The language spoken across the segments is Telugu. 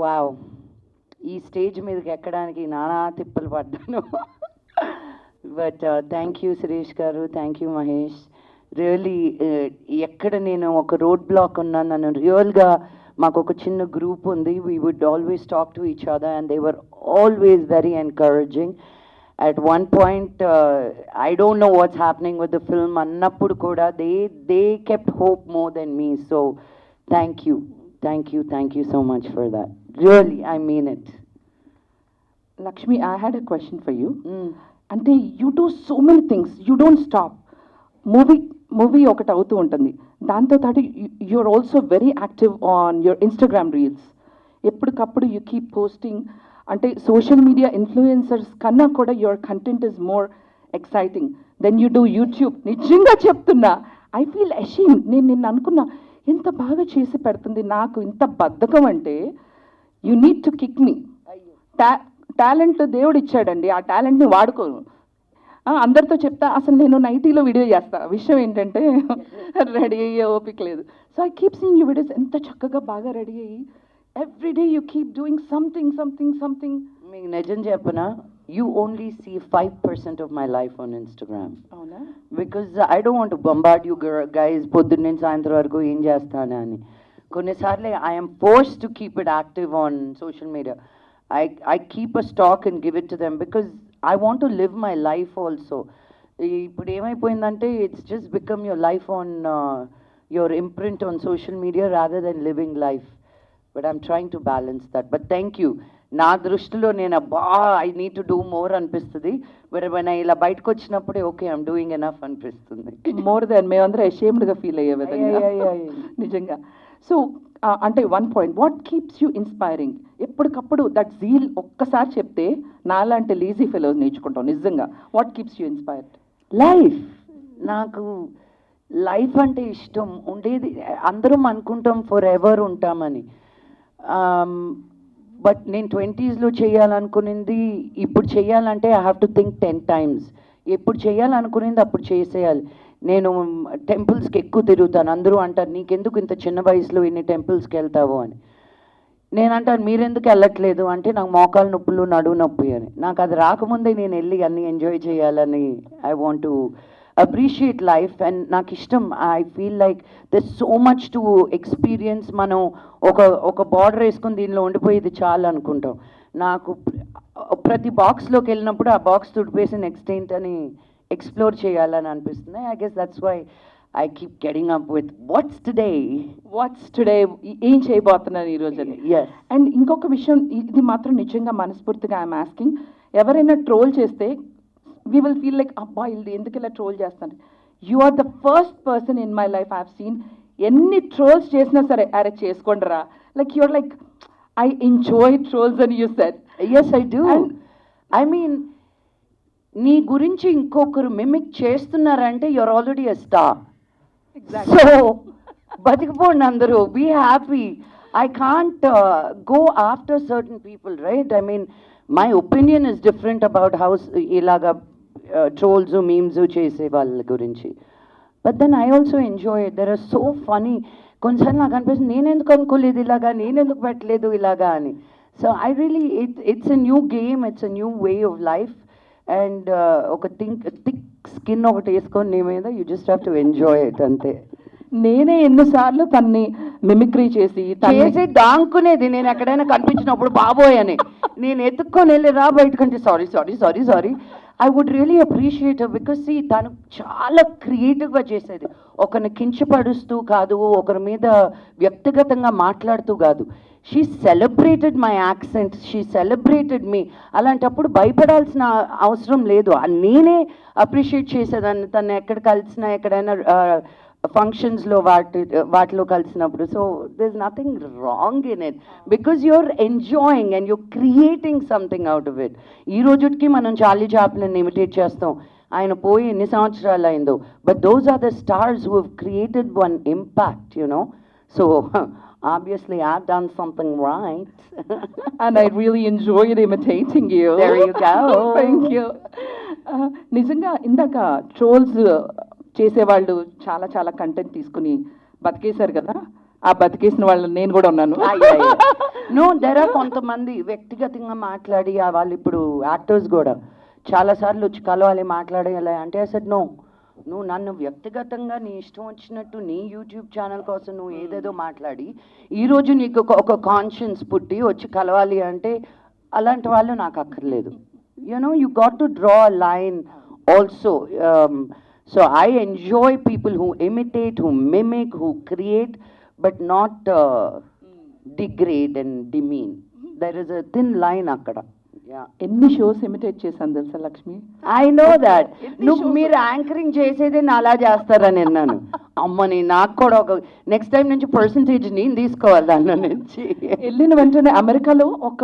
వావ్, ఈ స్టేజ్ మీదకి ఎక్కడానికి నానా తిప్పలు పడ్డాను. బట్ థ్యాంక్ యూ సురేష్ గారు, థ్యాంక్ యూ మహేష్. రియల్లీ ఎక్కడ నేను ఒక రోడ్ బ్లాక్ ఉన్నాను, నన్ను రియల్గా మాకు ఒక చిన్న గ్రూప్ ఉంది. We would always talk to each other and they were always very encouraging. At one point, I don't know what's happening with the film. Annappudu kuda they kept hope more than me. So, thank you so much for that. Really, I mean it. Lakshmi, I had a question for you. Mm. అంటే you do so many things, you don't stop. Movie ఒకటి అవుతూ ఉంటుంది, దాంతో పాటు you're also very active on your Instagram reels. ఎప్పటికప్పుడు యూ కీప్ పోస్టింగ్. అంటే సోషల్ మీడియా ఇన్ఫ్లుయెన్సర్స్ కన్నా కూడా your content is more exciting than you do YouTube. నిజంగా చెప్తున్నా, ఐ ఫీల్ అషేమ్. నేను నిన్న అనుకున్నా, ఎంత బాగా చేసి పెడుతుంది, నాకు ఇంత బద్ధకం అంటే you need to kick me. Talent దేవుడు ఇచ్చాడండి, ఆ టాలెంట్ని వాడుకోను. అందరితో చెప్తా, అసలు నేను నైటీలో వీడియో చేస్తా. విషయం ఏంటంటే రెడీ అయ్యే ఓపిక లేదు. So I keep seeing you videos, ఎంత చక్కగా బాగా రెడీ అయ్యి everyday you keep doing something. మీకు నిజం చెప్పనా, you only see 5% of my life on Instagram. అవునా? Because I don't want to bombard you guys పొద్దున్న నుంచి సాయంత్రం వరకు ఏం చేస్తాను అని. కొన్నిసార్లు I am forced to keep it active on social media. I keep a stock and give it to them because I want to live my life also. ఇప్పుడు ఏమైపోయిందంటే it's just become your life on your imprint on social media rather than living life. But I'm trying to balance that. But thank you. నా దృష్టిలో నేను I need to do more అనిపిస్తుంది. బట్ when I ఇలా బయటకు వచ్చినప్పుడే ఓకే ఐఎమ్ డూయింగ్ ఎనఫ్ అనిపిస్తుంది. మోర్ దెన్ మేమందరం అషేమ్డ్గా ఫీల్ అయ్యే విధంగా. నిజంగా. సో అంటే one point, what keeps you inspiring? ఎప్పటికప్పుడు దట్ జీల్ ఒక్కసారి చెప్తే నాలాంటి లేజీ ఫెలోస్ నేర్చుకుంటాం. నిజంగా what keeps you inspired? Life. నాకు లైఫ్ అంటే ఇష్టం ఉండేది. అందరం అనుకుంటాం ఫర్ ఎవర్ ఉంటామని. బట్ నేను 20sలో చేయాలనుకునింది ఇప్పుడు చేయాలంటే I have to think 10 times. ఎప్పుడు చేయాలనుకునింది అప్పుడు చేసేయాలి. నేను టెంపుల్స్కి ఎక్కువ తిరుగుతాను. అందరూ అంటారు నీకెందుకు ఇంత చిన్న వయసులో ఇన్ని టెంపుల్స్కి వెళ్తావు అని. నేను అంటాను మీరెందుకు వెళ్ళట్లేదు అంటే నాకు మోకాలు నొప్పులు, నడువు నొప్పి అని. నాకు అది రాకముందే నేను వెళ్ళి అన్నీ ఎంజాయ్ చేయాలని I want to appreciate life. And నాకు ఇష్టం. I feel like there so much to experience. మనం ఒక బార్డర్ వేసుకుని దీనిలో ఉండిపోయేది చాలా అనుకుంటాం. నాకు ప్రతి బాక్స్లోకి వెళ్ళినప్పుడు ఆ బాక్స్ తుడిపేసి నెక్స్ట్ ఏంటని ఎక్స్ప్లోర్ చేయాలని అనిపిస్తుంది. I guess that's why I keep getting up with what's today, ఏం చేయబోతున్నారు ఈరోజు అని. Yes. అండ్ ఇంకొక విషయం, ఇది మాత్రం నిజంగా మనస్ఫూర్తిగా ఐఎమ్ ఆస్కింగ్, ఎవరైనా ట్రోల్ చేస్తే వీ విల్ ఫీల్ లైక్ అబ్బా ఇది ఎందుకు ఇలా ట్రోల్ చేస్తాను. You are the first person in my life I have seen ఎన్ని ట్రోల్స్ చేసినా సరే అరే చేసుకోండి రా, like your like I enjoy trolls అని you said. yes I do. I mean నీ గురించి ఇంకొకరు మిమిక్ చేస్తున్నారంటే your already a star. So బతికిపోండి అందరూ, be happy. I can't go after certain people, right? I mean my opinion is different about how ilaga trolls memes chese వాళ్ళ గురించి. But then I also enjoy it. They are so funny. కొన్నిసార్లు నాకు అనిపిస్తుంది నేను ఎందుకు అనుకోలేదు ఇలాగా, నేను ఎందుకు పెట్టలేదు ఇలాగా అని. So I really it's a new game, it's a new way of life. And ఒక థిక్ స్కిన్ ఒకటి వేసుకొని నీ మీద you just have to enjoy it అంతే. నేనే ఎన్నిసార్లు తన్ని మిమిక్రీ చేసి దాంకునేది. నేను ఎక్కడైనా కనిపించినప్పుడు బాబోయ్ అని నేను ఎత్తుక్కొని వెళ్ళి రా బయటకంటే sorry I would really appreciate because తను చాలా క్రియేటివ్గా చేసేది. ఒకరిని కించపడుస్తూ కాదు, ఒకరి మీద వ్యక్తిగతంగా మాట్లాడుతూ కాదు. She celebrated my accent, she celebrated me. అలాంటప్పుడు భయపడాల్సిన అవసరం లేదు. నేనే అప్రిషియేట్ చేసేదాన్ని తను ఎక్కడ కలిసినా, ఎక్కడైనా ఫంక్షన్స్లో వాటిలో కలిసినప్పుడు. So there is nothing wrong in it because you're enjoying and you're creating something out of it. ఈ రోజుకి మనం చార్లీ చాప్లిన్ ఇమిటేట్ చేస్తాం, ఆయన పోయి ఎన్ని సంవత్సరాలు అయిందో. But those are the stars who have created one impact, you know. So obviously I've done something right. And I really enjoyed imitating you. There you go. Thank you. నిజంగా ఇందాక ట్రోల్స్ చేసేవాళ్ళు చాలా చాలా కంటెంట్ తీసుకుని బతికేశారు కదా, ఆ బతికేసిన వాళ్ళు నేను కూడా ఉన్నాను. నో దెర్ ఆర్ కొంతమంది వ్యక్తిగతంగా మాట్లాడి వాళ్ళు ఇప్పుడు యాక్టర్స్ కూడా చాలాసార్లు వచ్చి కలవాలి మాట్లాడాలి అంటే అసలు నో, నువ్వు నన్ను వ్యక్తిగతంగా నీ ఇష్టం వచ్చినట్టు నీ యూట్యూబ్ ఛానల్ కోసం నువ్వు ఏదేదో మాట్లాడి ఈరోజు నీకు ఒక కాన్షియన్స్ పుట్టి వచ్చి కలవాలి అంటే అలాంటి వాళ్ళు నాకు అక్కర్లేదు. You know you got to draw a line also. So I enjoy people who imitate, who mimic, who create, but not degrade and demean. There is a thin line అక్కడ. ఎన్ని షోస్ ఇమిటేట్ చేశాను తెలుసా లక్ష్మి? I know that. నువ్వు మీరు యాంకరింగ్ చేసేదే నా అలా చేస్తారని విన్నాను. అమ్మని నాకు కూడా ఒక నెక్స్ట్ టైం నుంచి పర్సంటేజ్ నేను తీసుకోవాలి దాంట్లో నుంచి. వెళ్ళిన వెంటనే అమెరికాలో ఒక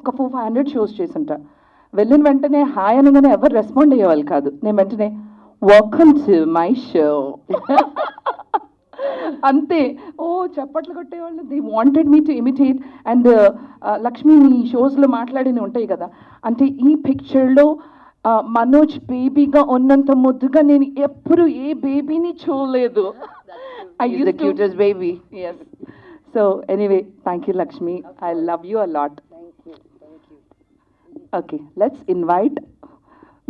400-500 షోస్ చేసింట. వెళ్ళిన వెంటనే హాయ్ అనగానే ఎవరు రెస్పాండ్ అయ్యేవాళ్ళు కాదు. నేను వెంటనే వెల్కమ్ టు మై షో అంతే. ఓ చప్పట్లు కొట్టేవాళ్ళు. They wanted me to imitate. And Lakshmi నీ షోస్లో మాట్లాడినవి ఉంటాయి కదా, అంటే ఈ పిక్చర్లో మనోజ్ బేబీగా ఉన్నంత ముద్దుగా నేను ఎప్పుడు ఏ బేబీని చూడలేదు. The cutest baby. Yes. So anyway, thank you Lakshmi. I love you a lot. Thank you. Okay, let's invite.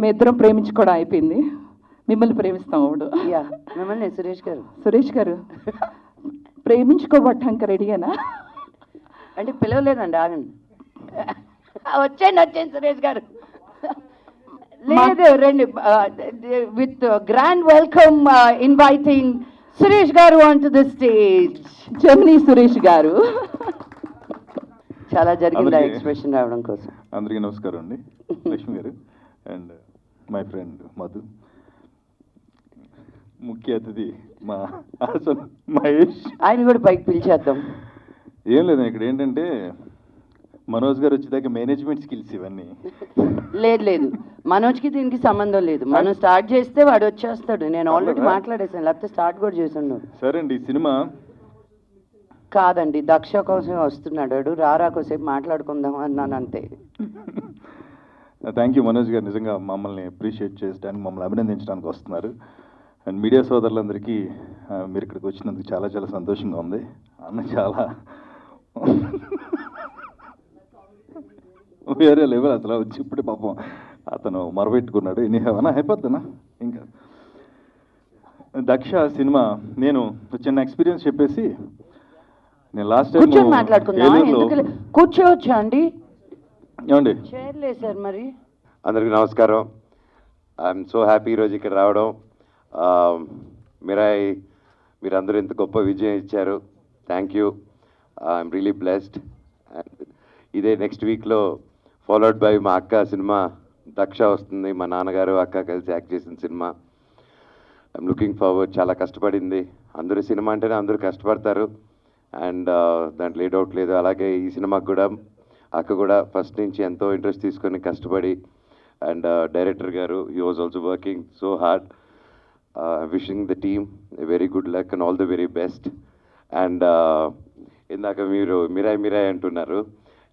మీ ఇద్దరం ప్రేమించుకోవడం అయిపోయింది, మిమ్మల్ని ప్రేమిస్తాం అప్పుడు. యా మిమ్మల్ని సురేష్ గారు. సురేష్ గారు ప్రేమించుకోబట్టాక రెడీయేనా? అంటే పిలవలేదండి, ఆగండి. వచ్చేయండి సురేష్ గారు. లేదు రండి. With grand welcome inviting Suresh గారు ఆన్ టు ద స్టేజ్. జమినీ సురేష్ గారు. చాలా జరిగింది ఎక్స్ప్రెషన్ రావడం కోసం. అందరికీ నమస్కారం అండి. లక్ష్మి గారు అండ్ మై ఫ్రెండ్ మధు, ముఖ్య అతిథి మా హాసన్ మహేష్. ఆయన కూడా పైకి పిలిచేద్దాం. ఏం లేదండి, ఇక్కడ ఏంటంటే మనోజ్ గారు వచ్చేదాకా మేనేజ్మెంట్ స్కిల్స్ ఇవన్నీ. లేదు మనోజ్కి దీనికి సంబంధం లేదు. మనం స్టార్ట్ చేస్తే వాడు వచ్చేస్తాడు. నేను ఆల్రెడీ మాట్లాడేసాను, లేకపోతే స్టార్ట్ కూడా చేసిండు. సరే అండి, ఈ సినిమా కాదండి దక్ష కోసం వస్తున్నాడు, రారా కోసేపు మాట్లాడుకుందాం అన్నాను అంతే. థ్యాంక్ యూ మనోజ్ గారు, నిజంగా మమ్మల్ని అప్రిషియేట్ చేయడానికి, మమ్మల్ని అభినందించడానికి వస్తున్నారు. అండ్ మీడియా సోదరులందరికీ మీరు ఇక్కడికి వచ్చినందుకు చాలా చాలా సంతోషంగా ఉంది. అన్న చాలా వేరే లెవెల్ అసలు వచ్చి ఇప్పుడే పాపం అతను మరబెట్టుకున్నాడు. ఎన్ని ఏమన్నా అయిపోద్దనా. ఇంకా దక్ష సినిమా నేను చిన్న ఎక్స్పీరియన్స్ చెప్పేసి, నేను లాస్ట్ కూర్చొని టైం మాట్లాడుకుందాం. ఎందుకు కూర్చోవచ్చా అండి? ఏమండి చేయలేదు సార్. మరి అందరికీ నమస్కారం. ఐఎమ్ సో హ్యాపీ ఈరోజు ఇక్కడ రావడం. మిరాయ్ మీరందరూ ఇంత గొప్ప విజయం ఇచ్చారు. Thank you. I'm really blessed. ఇదే నెక్స్ట్ వీక్లో ఫాలోడ్ బై మా అక్క సినిమా దక్ష వస్తుంది. మా నాన్నగారు అక్క కలిసి యాక్ట్ చేసిన సినిమా. I'm looking forward. చాలా కష్టపడింది. అందరూ సినిమా అంటేనే అందరూ కష్టపడతారు అండ్ దాంట్లో ఏ డౌట్ లేదు. అలాగే ఈ సినిమాకి కూడా అక్క కూడా ఫస్ట్ నుంచి ఎంతో ఇంట్రెస్ట్ తీసుకొని కష్టపడి, అండ్ డైరెక్టర్ గారు he was also working so hard. Wishing the team very good luck and all the very best. And ఇందాక మీరు మిరాయ్ అంటున్నారు.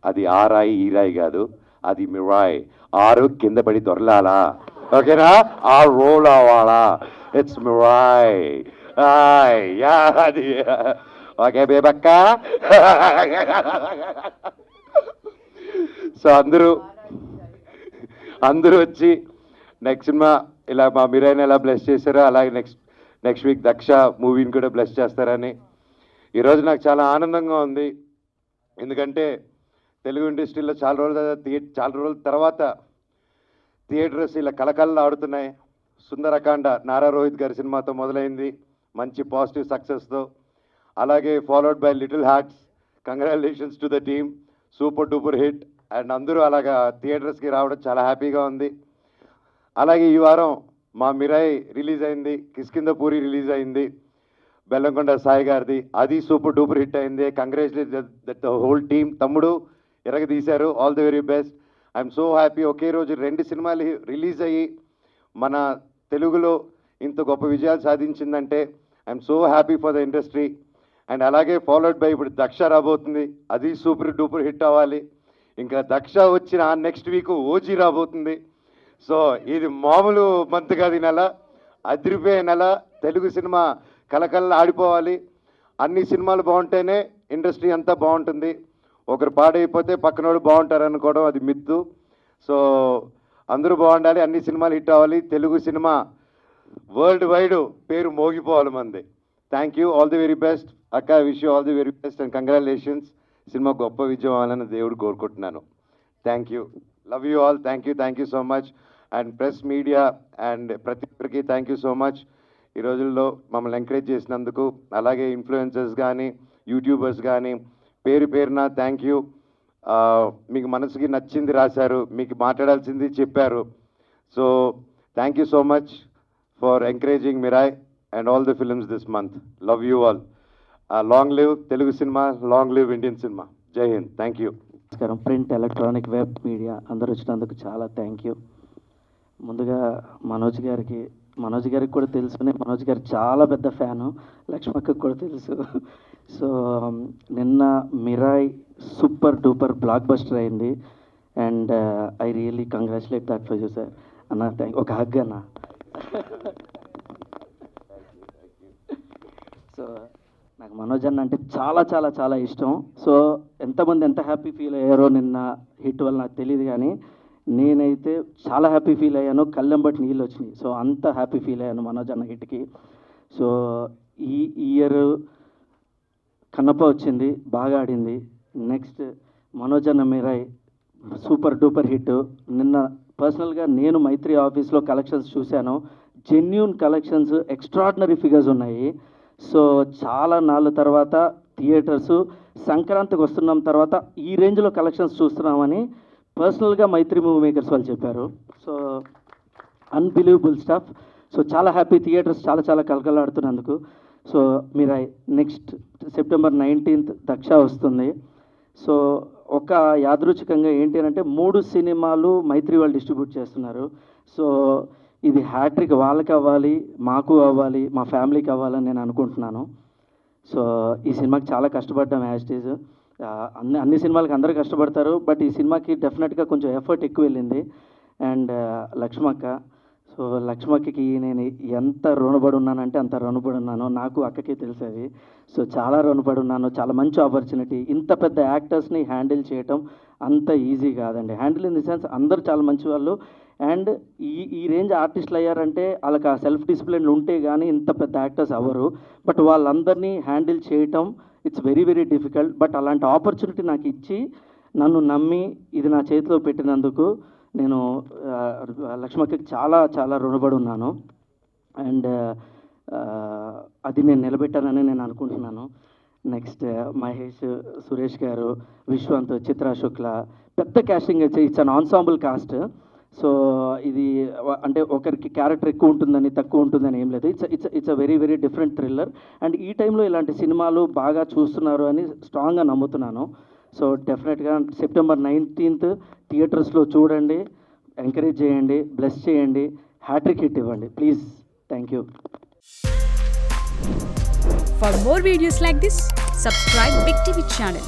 అది ఆ రాయి ఈ రాయి కాదు, అది మిరాయ్. ఆరు కింద పడి దొరలాలా, ఓకేనా? ఆ రోల్ అవ్వాలా. It's Mirai. యా అది ఓకే బేబక్క. సో అందరూ వచ్చి నెక్స్ట్ సినిమా ఇలా మా మిరాయిని ఎలా బ్లెస్ చేశారో అలాగే నెక్స్ట్ వీక్ దక్ష మూవీని కూడా బ్లెస్ చేస్తారని ఈరోజు నాకు చాలా ఆనందంగా ఉంది. ఎందుకంటే తెలుగు ఇండస్ట్రీలో చాలా రోజుల తర్వాత థియేటర్స్ ఇలా కలకల్లా ఆడుతున్నాయి. సుందరకాండ నారా రోహిత్ గారి సినిమాతో మొదలైంది, మంచి పాజిటివ్ సక్సెస్తో. అలాగే followed by little hearts. Congratulations to the team, super duper hit. And అందరూ అలాగా థియేటర్స్కి రావడం చాలా హ్యాపీగా ఉంది. అలాగే ఈ వారం మా మిరాయ్ రిలీజ్ అయింది, కిష్కింధపూరి రిలీజ్ అయింది, బెల్లంకొండ సాయి గారిది. అది సూపర్ డూపర్ హిట్ అయింది. Congratulate that the whole team. తమ్ముడు ఎరగదీశారు. All the very best. I'm so happy. ఒకే రోజు 2 సినిమాలు రిలీజ్ అయ్యి మన తెలుగులో ఇంత గొప్ప విజయాలు సాధించిందంటే I'm so happy for the industry. And అలాగే ఫాలోడ్ బై ఇప్పుడు దక్ష రాబోతుంది. అది సూపర్ డూపర్ హిట్ అవ్వాలి. ఇంకా దక్ష వచ్చిన నెక్స్ట్ వీక్ ఓజీ రాబోతుంది. సో ఇది మామూలు మంత్ కాదు. ఈ నెల అదిరిపోయే నెల. తెలుగు సినిమా కలకల్లా ఆడిపోవాలి. అన్ని సినిమాలు బాగుంటేనే ఇండస్ట్రీ అంతా బాగుంటుంది. ఒకరు పాడైపోతే పక్కనోడు బాగుంటారు అనుకోవడం అది మిత్తు. సో అందరూ బాగుండాలి, అన్ని సినిమాలు హిట్ అవ్వాలి, తెలుగు సినిమా వరల్డ్ వైడ్ పేరు మోగిపోవాలి మంది. Thank you, all the very best అక్క, wish you all the very best and congratulations. Cinema గొప్ప విజయం అవ్వాలని దేవుడు కోరుకుంటున్నాను. Thank you, love you all, thank you so much. And press media and ప్రతి ఒక్కరికి థ్యాంక్ యూ సో మచ్. ఈ రోజుల్లో మమ్మల్ని ఎంకరేజ్ చేసినందుకు, అలాగే ఇన్ఫ్లుయెన్సర్స్ కానీ యూట్యూబర్స్ కానీ పేరు పేరున థ్యాంక్ యూ. మీకు మనసుకి నచ్చింది రాశారు, మీకు మాట్లాడాల్సింది చెప్పారు. So thank you so much for encouraging Mirai and all the films this month. Love you all. Long live Telugu cinema, long live Indian cinema. జై హింద్, థ్యాంక్ యూ. నమస్కారం. ప్రింట్, ఎలక్ట్రానిక్, వెబ్ మీడియా అందరూ వచ్చినందుకు చాలా థ్యాంక్ యూ. ముందుగా మనోజ్ గారికి కూడా తెలుసుకుని, మనోజ్ గారు చాలా పెద్ద ఫ్యాను, లక్ష్మక్కకు కూడా తెలుసు. సో నిన్న Mirai super duper blockbuster అయింది and I really congratulate that for you sir. అన్న థ్యాంక్, ఒక హగ్ అన్న. సో నాకు మనోజ్ అన్న అంటే చాలా చాలా చాలా ఇష్టం. సో ఎంతమంది ఎంత హ్యాపీ ఫీల్ అయ్యారో నిన్న హిట్ వల్ల నాకు తెలియదు, కానీ నేనైతే చాలా హ్యాపీ ఫీల్ అయ్యాను, కళ్ళెంబటి నీళ్ళు వచ్చినాయి. సో అంత హ్యాపీ ఫీల్ అయ్యాను మనోజ్ అన్న హిట్కి. సో ఈ ఇయర్ కన్నప్ప వచ్చింది, బాగా ఆడింది. నెక్స్ట్ మనోజ్ అన్న మిరాయ్ సూపర్ డూపర్ హిట్. నిన్న పర్సనల్గా నేను మైత్రి ఆఫీస్లో కలెక్షన్స్ చూశాను, జెన్యూన్ కలెక్షన్స్, ఎక్స్ట్రాడినరీ ఫిగర్స్ ఉన్నాయి. సో చాలా నాళ్ళ తర్వాత థియేటర్స్ సంక్రాంతికి వస్తున్నాం తర్వాత ఈ రేంజ్లో కలెక్షన్స్ చూస్తున్నామని పర్సనల్గా మైత్రి మూవీ మేకర్స్ వాళ్ళు చెప్పారు. So unbelievable stuff. సో చాలా హ్యాపీ, థియేటర్స్ చాలా చాలా కలకలాడుతున్నందుకు. సో మీరు నెక్స్ట్ సెప్టెంబర్ 19th దక్ష వస్తుంది. సో ఒక యాదృచ్ఛికంగా ఏంటి అని అంటే 3 సినిమాలు మైత్రి వాళ్ళు డిస్ట్రిబ్యూట్ చేస్తున్నారు. సో ఇది హ్యాట్రిక్ వాళ్ళకి అవ్వాలి, మాకు అవ్వాలి, మా ఫ్యామిలీకి అవ్వాలని నేను అనుకుంటున్నాను. సో ఈ సినిమాకి చాలా కష్టపడ్డాం యాజ్ ఇట్ ఈజ్. అన్ని సినిమాలకి అందరూ కష్టపడతారు, బట్ ఈ సినిమాకి డెఫినెట్గా కొంచెం ఎఫర్ట్ ఎక్కువ వెళ్ళింది. అండ్ లక్ష్మక్క, సో లక్ష్మక్కకి నేను ఎంత రుణపడి ఉన్నానంటే అంత రుణపడి ఉన్నాను, నాకు అక్కకే తెలుసు అది. సో చాలా రుణపడి ఉన్నాను, చాలా మంచి ఆపర్చునిటీ. ఇంత పెద్ద యాక్టర్స్ని హ్యాండిల్ చేయటం అంత ఈజీ కాదండి. హ్యాండిల్ ఇన్ ది సెన్స్ అందరూ చాలా మంచి వాళ్ళు. అండ్ ఈ రేంజ్ ఆర్టిస్టులు అయ్యారంటే వాళ్ళకి ఆ సెల్ఫ్ డిసిప్లిన్ ఉంటే కానీ ఇంత పెద్ద యాక్టర్స్ అవ్వరు. బట్ వాళ్ళందరినీ హ్యాండిల్ చేయటం it's very very difficult. But అలాంటి ఆపర్చునిటీ నాకు ఇచ్చి నన్ను నమ్మి ఇది నా చేతిలో పెట్టినందుకు నేను లక్ష్మక్కకి చాలా చాలా రుణపడి ఉన్నాను. అండ్ అది నేను నిలబెట్టానని నేను అనుకుంటున్నాను. నెక్స్ట్ మహేష్, సురేష్ గారు, విశ్వంత్, చిత్రా శుక్ల, పెద్ద casting. It's an ensemble cast. So ఇది అంటే ఒకరికి క్యారెక్టర్ ఎక్కువ ఉంటుందని తక్కువ ఉంటుందని ఏం లేదు. It's a very very different thriller. And ఈ టైంలో ఇలాంటి సినిమాలు బాగా చూస్తున్నారు అని స్ట్రాంగ్గా నమ్ముతున్నాను. సో డెఫినెట్గా సెప్టెంబర్ 19th థియేటర్స్లో చూడండి, ఎంకరేజ్ చేయండి, బ్లెస్ చేయండి, హ్యాట్రిక్ హిట్ ఇవ్వండి please. Thank you. For more videos like this, subscribe Big TV channel.